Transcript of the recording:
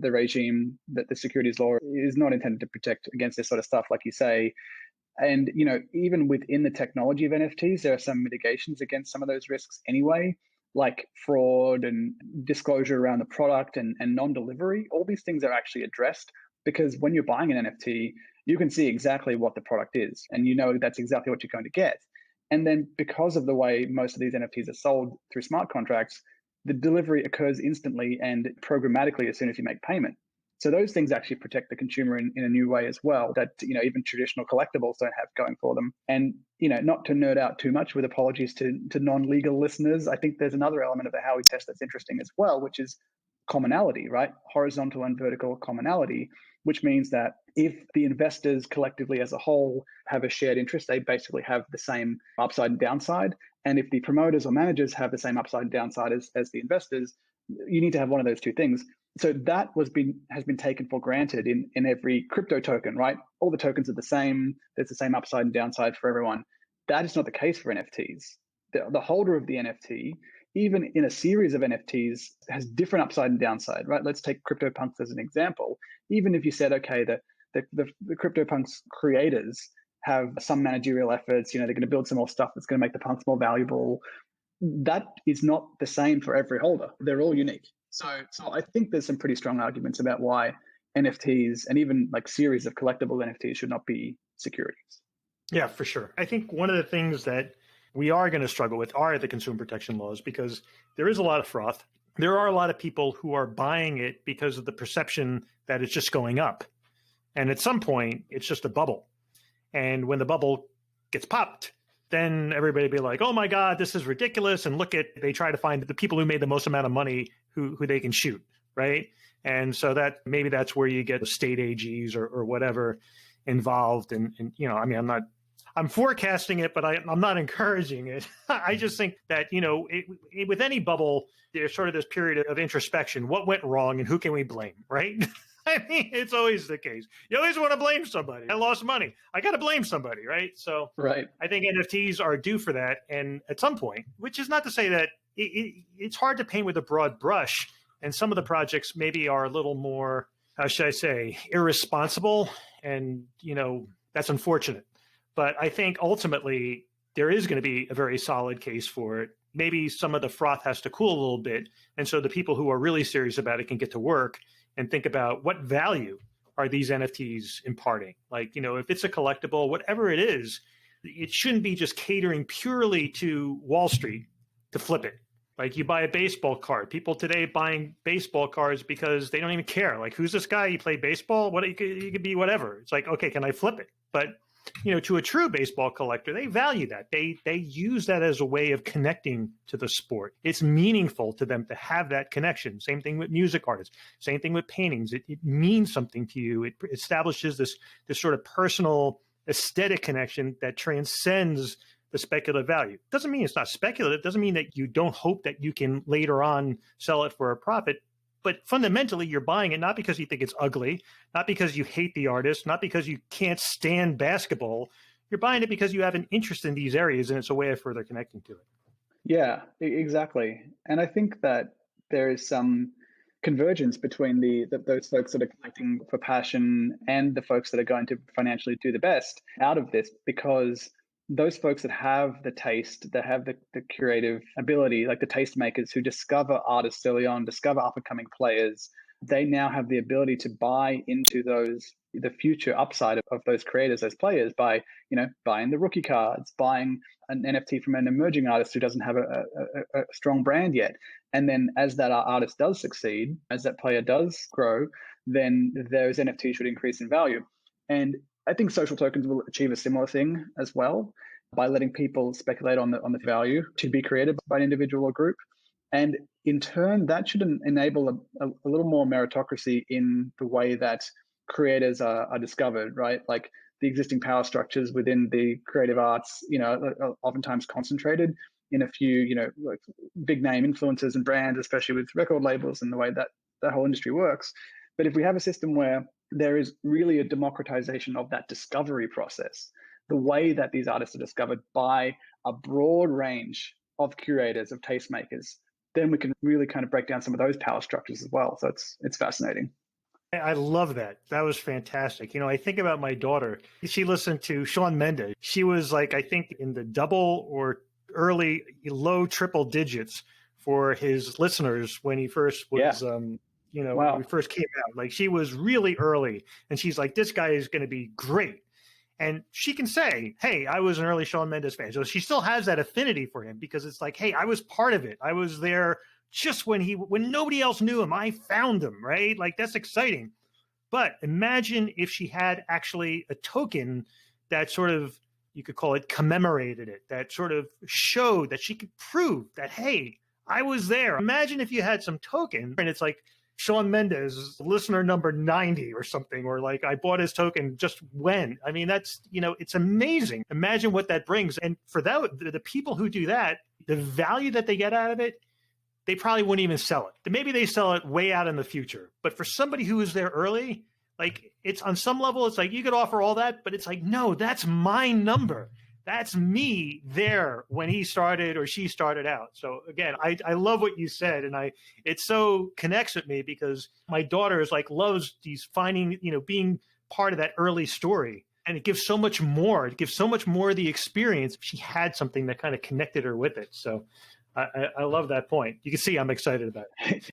the regime, that the securities law is not intended to protect against this sort of stuff, like you say. And, even within the technology of NFTs, there are some mitigations against some of those risks anyway, like fraud and disclosure around the product and non-delivery. All these things are actually addressed because when you're buying an NFT, you can see exactly what the product is and that's exactly what you're going to get. And then because of the way most of these NFTs are sold through smart contracts, the delivery occurs instantly and programmatically as soon as you make payment. So those things actually protect the consumer in a new way as well that, even traditional collectibles don't have going for them. And, not to nerd out too much, with apologies to non-legal listeners, I think there's another element of the Howey test that's interesting as well, which is commonality, right? Horizontal and vertical commonality, which means that if the investors collectively as a whole have a shared interest, they basically have the same upside and downside. And if the promoters or managers have the same upside and downside as the investors, you need to have one of those two things. So that has been taken for granted in every crypto token, right? All the tokens are the same. There's the same upside and downside for everyone. That is not the case for NFTs. The holder of the NFT, even in a series of NFTs, has different upside and downside, right? Let's take CryptoPunks as an example. Even if you said, okay, the CryptoPunks creators have some managerial efforts, they're going to build some more stuff that's going to make the punks more valuable. That is not the same for every holder. They're all unique. So I think there's some pretty strong arguments about why NFTs and even like series of collectible NFTs should not be securities. Yeah, for sure. I think one of the things that we are going to struggle with are the consumer protection laws because there is a lot of froth. There are a lot of people who are buying it because of the perception that it's just going up. And at some point, it's just a bubble. And when the bubble gets popped, then everybody will be like, oh my God, this is ridiculous. And they try to find the people who made the most amount of money who they can shoot, right? And so maybe that's where you get the state AGs or whatever involved. And I'm forecasting it, but I'm not encouraging it. I just think that, with any bubble, there's sort of this period of introspection. What went wrong and who can we blame, right? I mean, it's always the case. You always want to blame somebody. I lost money. I got to blame somebody, right? So right. I think NFTs are due for that. And at some point, which is not to say that it's hard to paint with a broad brush. And some of the projects maybe are a little more, how should I say, irresponsible. And, that's unfortunate. But I think ultimately there is going to be a very solid case for it. Maybe some of the froth has to cool a little bit. And so the people who are really serious about it can get to work and think about what value are these NFTs imparting? Like, if it's a collectible, whatever it is, it shouldn't be just catering purely to Wall Street to flip it. Like you buy a baseball card. People today buying baseball cards because they don't even care. Like, who's this guy? You play baseball? What? You could be whatever. It's like, okay, can I flip it? But to a true baseball collector, they value that. They use that as a way of connecting to the sport. It's meaningful to them to have that connection. Same thing with music artists. Same thing with paintings. It means something to you. It establishes this sort of personal aesthetic connection that transcends the speculative value. Doesn't mean it's not speculative. Doesn't mean that you don't hope that you can later on sell it for a profit. But fundamentally, you're buying it not because you think it's ugly, not because you hate the artist, not because you can't stand basketball. You're buying it because you have an interest in these areas, and it's a way of further connecting to it. Yeah, exactly. And I think that there is some convergence between those folks that are collecting for passion and the folks that are going to financially do the best out of this, because those folks that have the taste, that have the creative ability, like the tastemakers who discover artists early on, discover up-and-coming players, they now have the ability to buy into the future upside of those creators, those players, by buying the rookie cards, buying an NFT from an emerging artist who doesn't have a strong brand yet. And then as that artist does succeed, as that player does grow, then those NFTs should increase in value. And I think social tokens will achieve a similar thing as well by letting people speculate on the value to be created by an individual or group. And in turn, that should enable a little more meritocracy in the way that creators are discovered, right? Like the existing power structures within the creative arts, are oftentimes concentrated in a few, like big name influencers and brands, especially with record labels and the way that whole industry works. But if we have a system where there is really a democratization of that discovery process, the way that these artists are discovered by a broad range of curators, of tastemakers, then we can really kind of break down some of those power structures as well. So it's fascinating. I love that. That was fantastic. I think about my daughter. She listened to Shawn Mendes. She was like, I think in the double or early low triple digits for his listeners when he first Yeah. was, when we Wow. first came out. Like she was really early, and she's like, this guy is going to be great. And she can say, hey, I was an early Shawn Mendes fan. So she still has that affinity for him because it's like, hey, I was part of it. I was there just when nobody else knew him. I found him, right? Like that's exciting. But imagine if she had actually a token that sort of, you could call it commemorated it, that sort of showed that she could prove that, hey, I was there. Imagine if you had some token and it's like Shawn Mendes, listener number 90 or something, or like I bought his token just when. I mean, that's, it's amazing. Imagine what that brings. And for that, the people who do that, the value that they get out of it, they probably wouldn't even sell it. Maybe they sell it way out in the future. But for somebody who was there early, like it's on some level, it's like you could offer all that, but it's like, no, that's my number. That's me there when he started or she started out. So again, I love what you said, and it so connects with me because my daughter is like loves these finding, being part of that early story. And it gives so much more. It gives so much more of the experience if she had something that kind of connected her with it. So I love that point. You can see I'm excited about it.